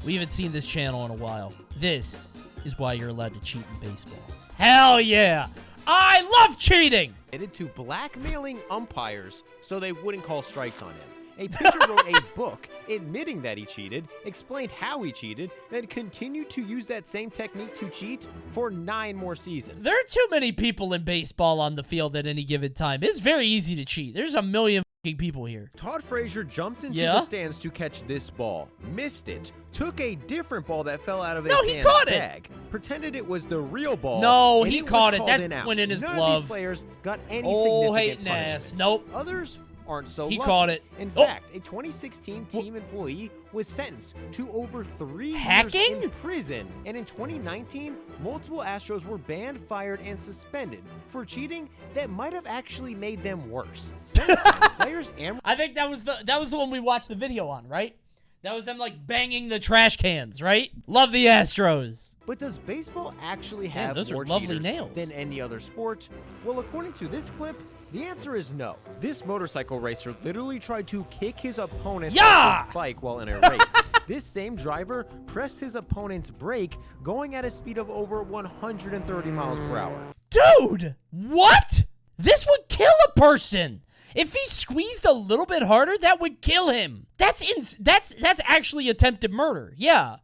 We haven't seen this channel in a while. This is why you're allowed to cheat in baseball. Hell yeah! I love cheating! To blackmailing umpires so they wouldn't call strikes on him. A pitcher wrote a book admitting that he cheated, explained how he cheated, then continued to use that same technique to cheat for 9 more seasons. There are too many people in baseball on the field at any given time. It's very easy to cheat. There's a million fucking people here. Todd Frazier jumped into the stands to catch this ball, missed it, took a different ball that fell out of his bag, pretended it was the real ball. No, he caught it. That went in his glove. None of these players got any significant hating ass. Nope. Others aren't so He lucky. caught it. In fact, a 2016 team employee was sentenced to over 3 years in prison. And in 2019, multiple Astros were banned, fired, and suspended for cheating that might have actually made them worse. Since then, players and I think that was the one we watched the video on, right? That was them like banging the trash cans, right? Love the Astros. But does baseball actually have those more are lovely cheaters nails than any other sport? Well, according to this clip, the answer is no. This motorcycle racer literally tried to kick his opponent off his bike while in a race. This same driver pressed his opponent's brake, going at a speed of over 130 miles per hour. Dude, what? This would kill a person. If he squeezed a little bit harder, that would kill him. That's actually attempted murder. Yeah.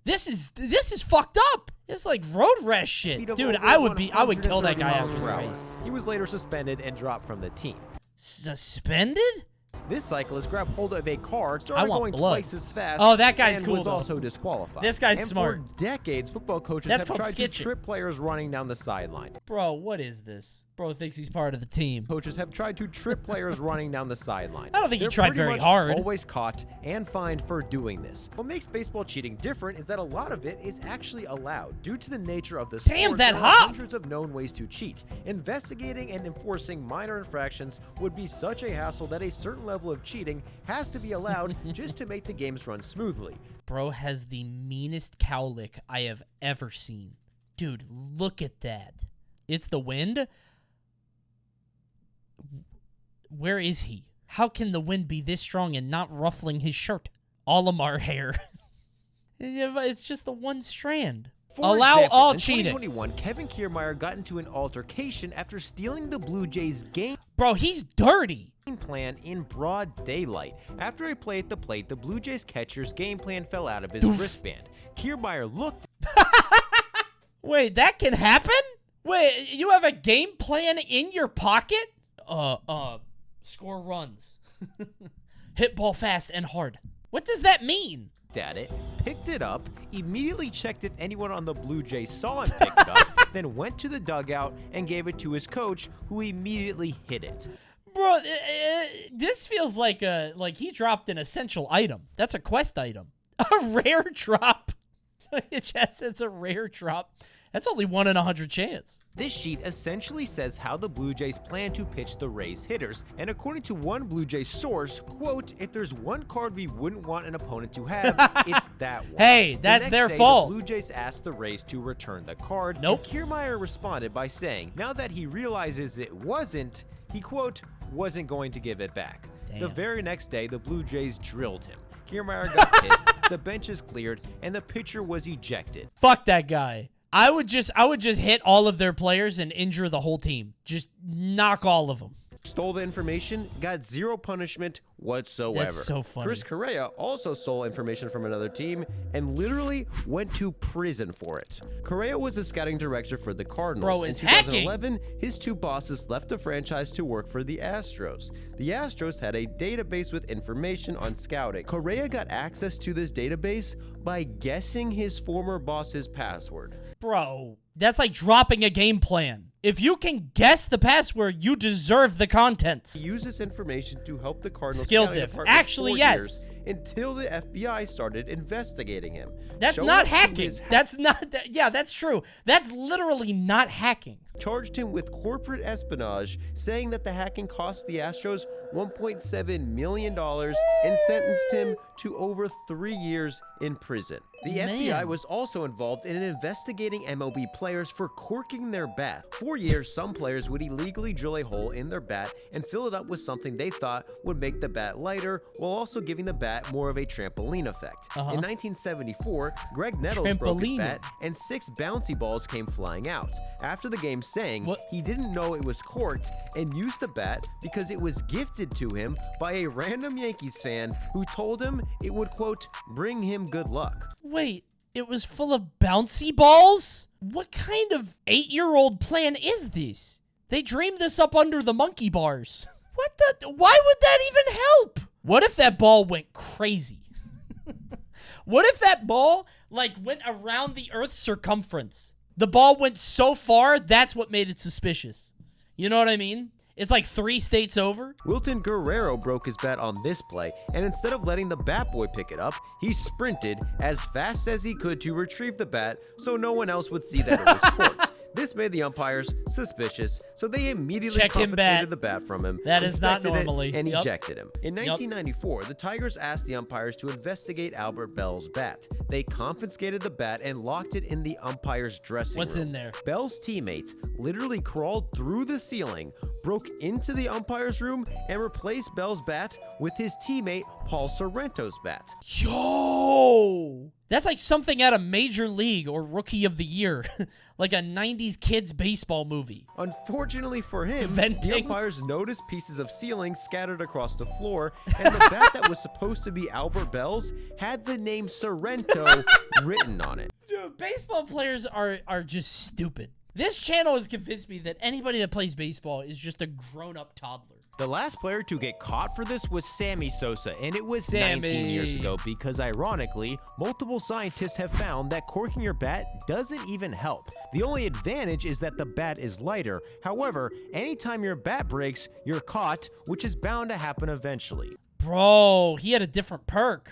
This is fucked up. It's like road rash shit. Dude, I would kill that guy after the race. He was later suspended and dropped from the team. Suspended? This cyclist grabbed hold of a car, started going twice as fast. Oh, that guy's and cool, was also disqualified. This guy's smart. For decades, football coaches have tried to trip players running down the sideline. Bro, what is this? Bro thinks he's part of the team. Coaches have tried to trip players running down the sideline. I don't think he tried very hard. Always caught and fined for doing this. What makes baseball cheating different is that a lot of it is actually allowed due to the nature of the sport. Damn, that there are hop! hundreds of known ways to cheat. Investigating and enforcing minor infractions would be such a hassle that a certain level of cheating has to be allowed just to make the games run smoothly. Bro has the meanest cowlick I have ever seen. Dude, look at that. It's the wind. Where is he? How can the wind be this strong and not ruffling his shirt? Olimar hair. It's just the one strand. Allow all cheating. In 2021, Kevin Kiermaier got into an altercation after stealing the Blue Jays' game. Bro, he's dirty. Plan in broad daylight. After a play at the plate, the Blue Jays catcher's game plan fell out of his wristband. Kiermaier looked. Wait, that can happen? Wait, you have a game plan in your pocket? Score runs. Hit ball fast and hard. What does that mean? At it, picked it up, immediately checked if anyone on the Blue Jays saw him pick it up, then went to the dugout and gave it to his coach, who immediately hit it. Bro, this feels like he dropped an essential item. That's a quest item. A rare drop. It's a rare drop. That's only 1 in 100 chance. This sheet essentially says how the Blue Jays plan to pitch the Rays hitters. And according to one Blue Jays source, quote, if there's one card we wouldn't want an opponent to have, it's that one. Hey, that's their fault. The Blue Jays asked the Rays to return the card. Nope. Kiermaier responded by saying, now that he realizes it wasn't, he, quote, wasn't going to give it back. Damn. The very next day, the Blue Jays drilled him. Kiermaier got pissed, the benches cleared, and the pitcher was ejected. Fuck that guy. I would just hit all of their players and injure the whole team. Just knock all of them. Stole the information, got 0 punishment whatsoever. That's so funny. Chris Correa also stole information from another team and literally went to prison for it. Correa was the scouting director for the Cardinals. Bro is In 2011, his 2 bosses left the franchise to work for the Astros. The Astros had a database with information on scouting. Correa got access to this database by guessing his former boss's password. Bro, that's like dropping a game plan. If you can guess the password, you deserve the contents. He used this information to help the Cardinals skill scouting diff. department Actually, for yes. years, until the FBI started investigating him. That's not hacking. That's not. Yeah, that's true. That's literally not hacking. Charged him with corporate espionage, saying that the hacking cost the Astros $1.7 million and sentenced him to over 3 years in prison. The FBI was also involved in investigating MLB players for corking their bat. For years, some players would illegally drill a hole in their bat and fill it up with something they thought would make the bat lighter, while also giving the bat more of a trampoline effect. In 1974, Greg Nettles broke his bat and 6 bouncy balls came flying out. After the game, saying he didn't know it was corked and used the bat because it was gifted to him by a random Yankees fan who told him it would, quote, bring him good luck. Wait, it was full of bouncy balls? What kind of 8-year-old plan is this? They dreamed this up under the monkey bars. What the? Why would that even help? What if that ball went crazy? What if that ball, like, went around the Earth's circumference? The ball went so far, that's what made it suspicious. You know what I mean? It's like 3 states over. Wilton Guerrero broke his bat on this play, and instead of letting the bat boy pick it up, he sprinted as fast as he could to retrieve the bat so no one else would see that it was corked. This made the umpires suspicious, so they immediately confiscated the bat from him. That is not normally. And ejected him. In 1994, the Tigers asked the umpires to investigate Albert Bell's bat. They confiscated the bat and locked it in the umpire's dressing room. What's in there? Bell's teammates literally crawled through the ceiling, broke into the umpire's room, and replaced Bell's bat with his teammate Paul Sorrento's bat. Yo! That's like something out of Major League or Rookie of the Year. Like a 90s kids baseball movie. Unfortunately for him, Venting. the umpires noticed pieces of ceiling scattered across the floor, and the bat that was supposed to be Albert Bell's had the name Sorrento written on it. Dude, baseball players are just stupid. This channel has convinced me that anybody that plays baseball is just a grown-up toddler. The last player to get caught for this was Sammy Sosa, and it was 19 years ago because, ironically, multiple scientists have found that corking your bat doesn't even help. The only advantage is that the bat is lighter. However, anytime your bat breaks, you're caught, which is bound to happen eventually. Bro, he had a different perk.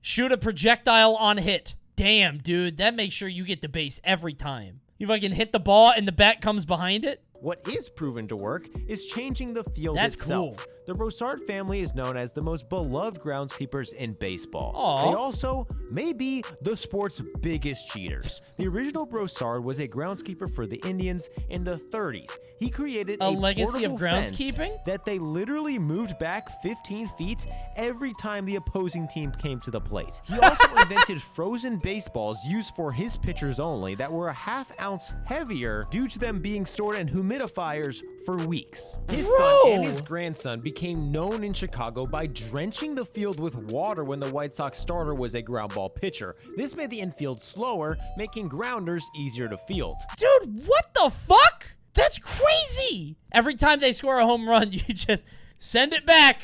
Shoot a projectile on hit. Damn, dude, that makes sure you get the base every time. You fucking hit the ball and the bat comes behind it? What is proven to work is changing the field That's itself. cool. The Broussard family is known as the most beloved groundskeepers in baseball. Aww. They also may be the sport's biggest cheaters. The original Broussard was a groundskeeper for the Indians in the 30s. He created a legacy of portable fence groundskeeping that they literally moved back 15 feet every time the opposing team came to the plate. He also invented frozen baseballs used for his pitchers only that were a ½ ounce heavier due to them being stored in humidifiers for weeks. His son and his grandson became known in Chicago by drenching the field with water when the White Sox starter was a ground ball pitcher. This made the infield slower, making grounders easier to field. Dude, what the fuck? That's crazy! Every time they score a home run, you just send it back.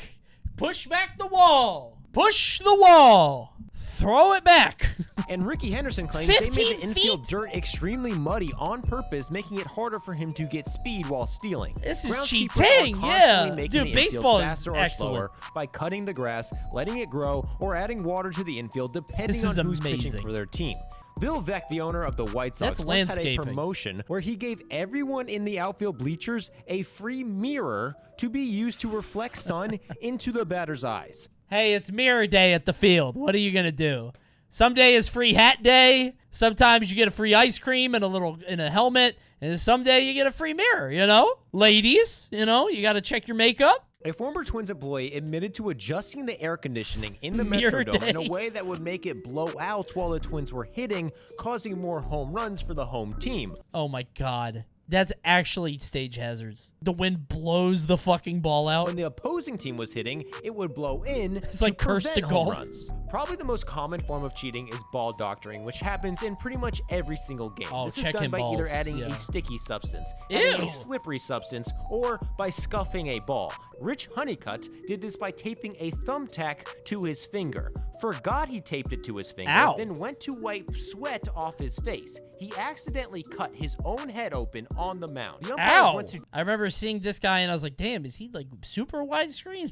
Push back the wall. Push the wall. Throw it back. And Ricky Henderson claims they made the infield dirt extremely muddy on purpose, making it harder for him to get speed while stealing. This is Groundskeepers cheating, are constantly yeah. making Dude, the baseball infield is faster or excellent. slower by cutting the grass, letting it grow, or adding water to the infield depending This is on who's pitching amazing. for their team. Bill Veeck, the owner of the White Sox, That's once had a landscaping. promotion where he gave everyone in the outfield bleachers a free mirror to be used to reflect sun into the batter's eyes. Hey, it's mirror day at the field. What are you gonna do? Some day is free hat day. Sometimes you get a free ice cream and a helmet, and someday you get a free mirror, you know? Ladies, you know, you gotta check your makeup. A former Twins employee admitted to adjusting the air conditioning in the Mirror Metrodome in day. a way that would make it blow out while the Twins were hitting, causing more home runs for the home team. Oh my god. That's actually stage hazards. The wind blows the fucking ball out. When the opposing team was hitting, it would blow in. It's like Curse to prevent home Golf. runs. Probably the most common form of cheating is ball doctoring, which happens in pretty much every single game. Oh, this is checking done by either balls, adding yeah. a sticky substance, Ew. adding a slippery substance, or by scuffing a ball. Rich Honeycutt did this by taping a thumbtack to his finger. Forgot he taped it to his finger, Ow. then went to wipe sweat off his face. He accidentally cut his own head open on the mound. The umpires Ow! went to I remember seeing this guy and I was like, damn, is he like super widescreen?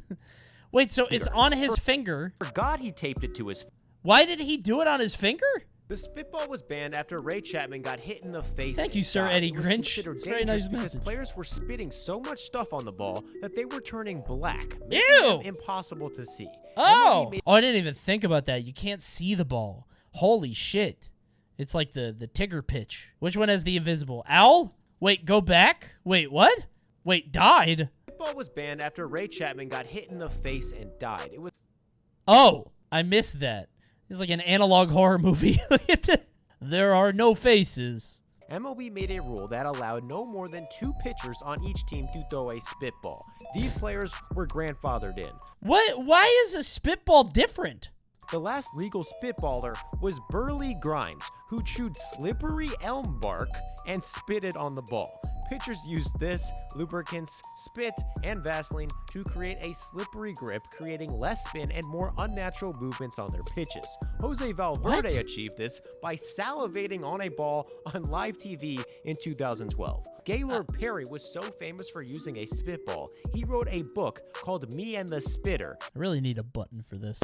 Wait, so it's on his finger. Forgot he taped it to his. Why did he do it on his finger? The spitball was banned after Ray Chapman got hit in the face. Thank you, and Sir died. Eddie It was Grinch. considered It's a very dangerous nice because message. Players were spitting so much stuff on the ball that they were turning black, making Ew. them impossible to see. Oh. MLB made Oh, I didn't even think about that. You can't see the ball. Holy shit. It's like the Tigger pitch. Which one has the invisible? Owl? Wait, go back? Wait, what? Wait, died? Spitball was banned after Ray Chapman got hit in the face and died. It was... Oh, I missed that. It's like an analog horror movie. There are no faces. MLB made a rule that allowed no more than 2 pitchers on each team to throw a spitball. These players were grandfathered in. What? Why is a spitball different? The last legal spitballer was Burley Grimes, who chewed slippery elm bark and spit it on the ball. Pitchers used this, lubricants, spit, and Vaseline to create a slippery grip, creating less spin and more unnatural movements on their pitches. Jose Valverde achieved this by salivating on a ball on live TV in 2012. Gaylord Perry was so famous for using a spitball, he wrote a book called Me and the Spitter. I really need a button for this.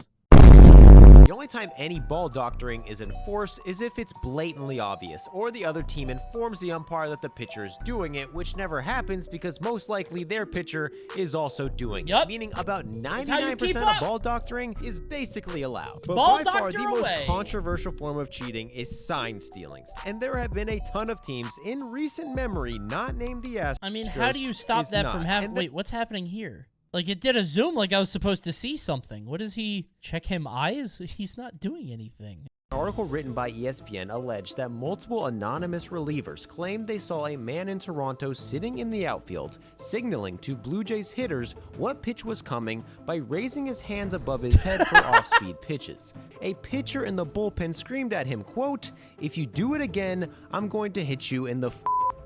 The only time any ball doctoring is enforced is if it's blatantly obvious, or the other team informs the umpire that the pitcher is doing it, which never happens because most likely their pitcher is also doing it. Meaning about 99% of ball doctoring is basically allowed. But by far, the most controversial form of cheating is sign stealing. And there have been a ton of teams in recent memory not named the Astros. I mean, how do you stop that from happening? Wait, what's happening here? Like, it did a zoom like I was supposed to see something. What is he? Check him eyes? He's not doing anything. An article written by ESPN alleged that multiple anonymous relievers claimed they saw a man in Toronto sitting in the outfield, signaling to Blue Jays hitters what pitch was coming by raising his hands above his head for off-speed pitches. A pitcher in the bullpen screamed at him, quote, "If you do it again, I'm going to hit you in the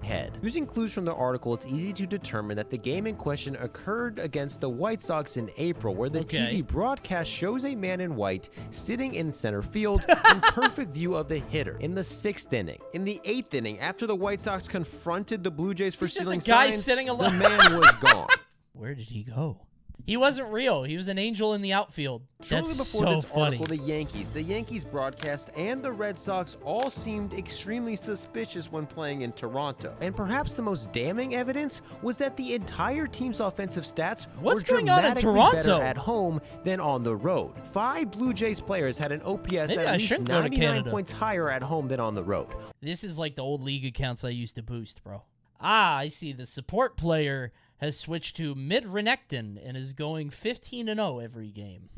head." Using clues from the article, it's easy to determine that the game in question occurred against the White Sox in April, where the TV broadcast shows a man in white sitting in center field in perfect view of the hitter. In the 6th inning, in the 8th inning, after the White Sox confronted the Blue Jays for stealing signs, the man was gone. Where did he go? He wasn't real. He was an angel in the outfield. Shortly before this article, the Yankees broadcast, and the Red Sox all seemed extremely suspicious when playing in Toronto. And perhaps the most damning evidence was that the entire team's offensive stats were dramatically better at home than on the road. 5 Blue Jays players had an OPS at least 99 points higher at home than on the road. This is like the old league accounts I used to boost, bro. Ah, I see. The support player has switched to midrenectin and is going 15-0 every game.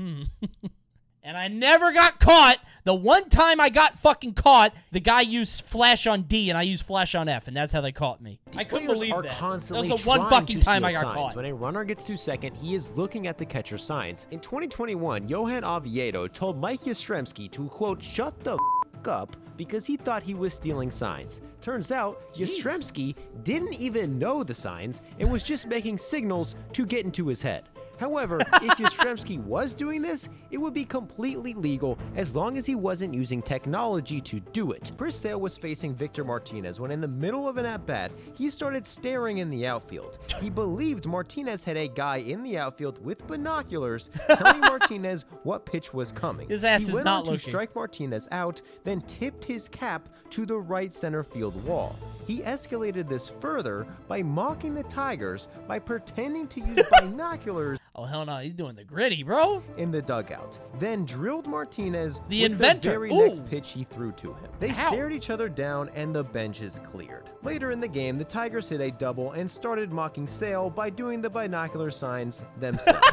And I never got caught. The one time I got fucking caught, the guy used flash on D and I used flash on F, and that's how they caught me. I couldn't believe that. That was the one fucking time I got caught. When a runner gets to second, he is looking at the catcher's signs. In 2021, Johan Oviedo told Mike Yastrzemski to, quote, "shut the up," because he thought he was stealing signs. Turns out, Yastrzemski didn't even know the signs and was just making signals to get into his head. However, if Yastrzemski was doing this, it would be completely legal as long as he wasn't using technology to do it. Chris Sale was facing Victor Martinez when in the middle of an at-bat, he started staring in the outfield. He believed Martinez had a guy in the outfield with binoculars telling Martinez what pitch was coming. His ass is not looking. He went on to strike Martinez out, then tipped his cap to the right center field wall. He escalated this further by mocking the Tigers by pretending to use binoculars. Oh, hell no, he's doing the gritty, bro. In the dugout. Then drilled Martinez with inventor. the very next pitch he threw to him. They stared each other down and the benches cleared. Later in the game, the Tigers hit a double and started mocking Sale by doing the binocular signs themselves.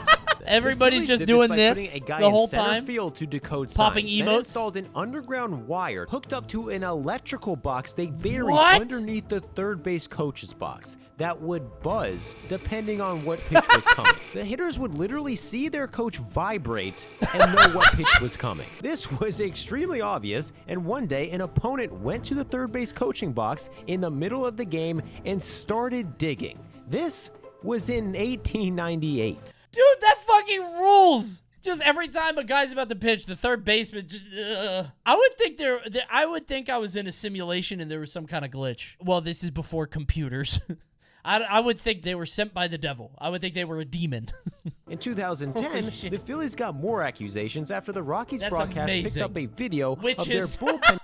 Everybody's just doing this the whole time. Field to decode popping signs. emotes. Then installed an underground wire hooked up to an electrical box they buried underneath the third base coach's box that would buzz depending on what pitch was coming. The hitters would literally see their coach vibrate and know what pitch was coming. This was extremely obvious, and one day an opponent went to the third base coaching box in the middle of the game and started digging. This was in 1898. Dude, that fucking rules. Just every time a guy's about to pitch, the third baseman. I would think I was in a simulation and there was some kind of glitch. Well, this is before computers. I would think they were sent by the devil. I would think they were a demon. In 2010, the Phillies got more accusations after the Rockies broadcast picked up a video of their bullpen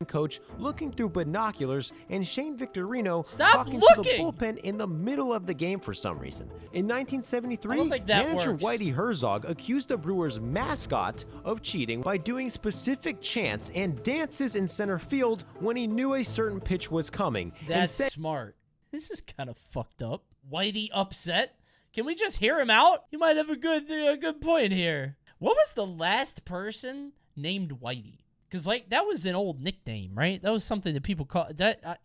coach looking through binoculars and Shane Victorino Stop talking looking! to the bullpen in the middle of the game for some reason. In 1973, manager works. Whitey Herzog accused the Brewers' mascot of cheating by doing specific chants and dances in center field when he knew a certain pitch was coming. That's smart. This is kind of fucked up. Whitey upset? Can we just hear him out? You might have a good point here. What was the last person named Whitey? Because, like, that was an old nickname, right? That was something that people call that.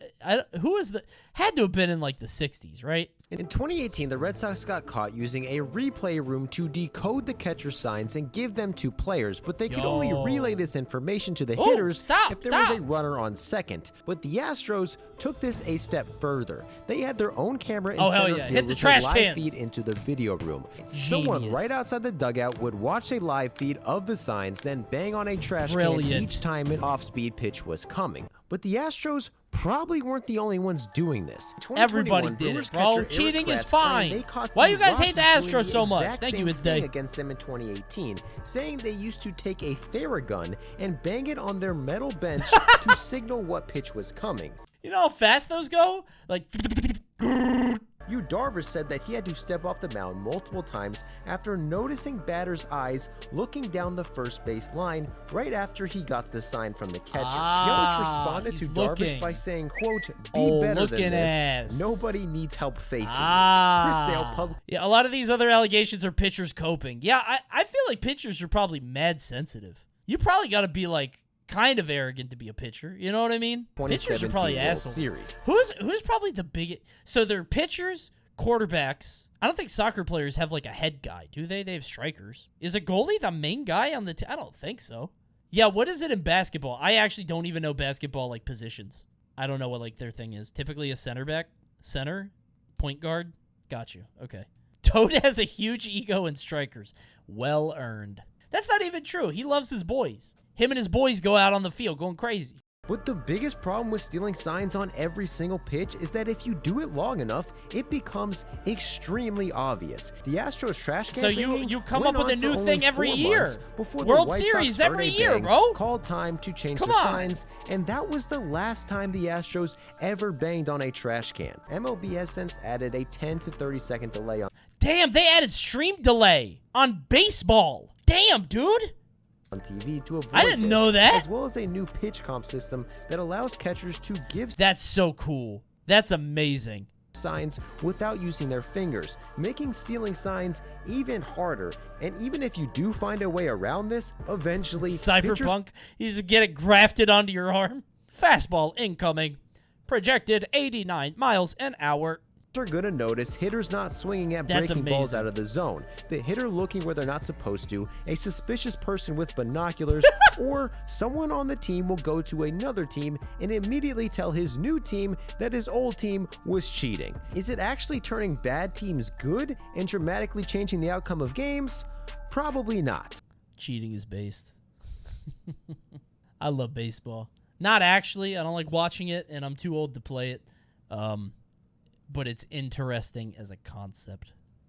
Who was the? Had to have been in like the 60s, right? In 2018, the Red Sox got caught using a replay room to decode the catcher signs and give them to players, but they could only relay this information to the hitters if there was a runner on second. But the Astros took this a step further. They had their own camera in center field hit the with trash a live cans. feed into the video room. Genius. Someone right outside the dugout would watch a live feed of the signs, then bang on a trash can each time an off-speed pitch was coming. But the Astros probably weren't the only ones doing this. Everybody did it, bro. Cheating is fine. Why you guys hate the Astros so much? Thank you, it's Day. Against them in 2018, saying they used to take a Theragun and bang it on their metal bench to signal what pitch was coming. You know how fast those go? Like... Yu Darvish said that he had to step off the mound multiple times after noticing batters' eyes looking down the first base line right after he got the sign from the catcher. Yelich responded to Darvish by saying, quote, "Be better than this. Nobody needs help facing Chris Sale Yeah, a lot of these other allegations are pitchers coping. Yeah, I feel like pitchers are probably mad sensitive. You probably got to be like kind of arrogant to be a pitcher. You know what I mean? Pitchers are probably assholes. Series. Who's probably the biggest? So they're pitchers, quarterbacks. I don't think soccer players have like a head guy, do they? They have strikers. Is a goalie the main guy on the team? I don't think so. Yeah, what is it in basketball? I actually don't even know basketball like positions. I don't know what like their thing is. Typically a center, point guard. Got you. Okay. Toad has a huge ego in strikers. Well earned. That's not even true. He loves his boys. Him and his boys go out on the field going crazy. But the biggest problem with stealing signs on every single pitch is that if you do it long enough, it becomes extremely obvious. The Astros trash can. So you come up with a new thing every year. World Series every year, bro. Called time to change the signs, and that was the last time the Astros ever banged on a trash can. MLB has since added a 10 to 30 second delay on. Damn, they added stream delay on baseball. Damn, dude. On TV to avoid I didn't know that. As well as a new pitch comp system that allows catchers to give That's so cool. That's amazing. Signs without using their fingers, making stealing signs even harder. And even if you do find a way around this, eventually Cyberpunk, you just get it grafted onto your arm. Fastball incoming. Projected 89 miles an hour. Are going to notice hitters not swinging at breaking balls out of the zone, the hitter looking where they're not supposed to, a suspicious person with binoculars, or someone on the team will go to another team and immediately tell his new team that his old team was cheating. Is it actually turning bad teams good and dramatically changing the outcome of games? Probably not. Cheating is based. I love baseball. Not actually. I don't like watching it, and I'm too old to play it. But it's interesting as a concept.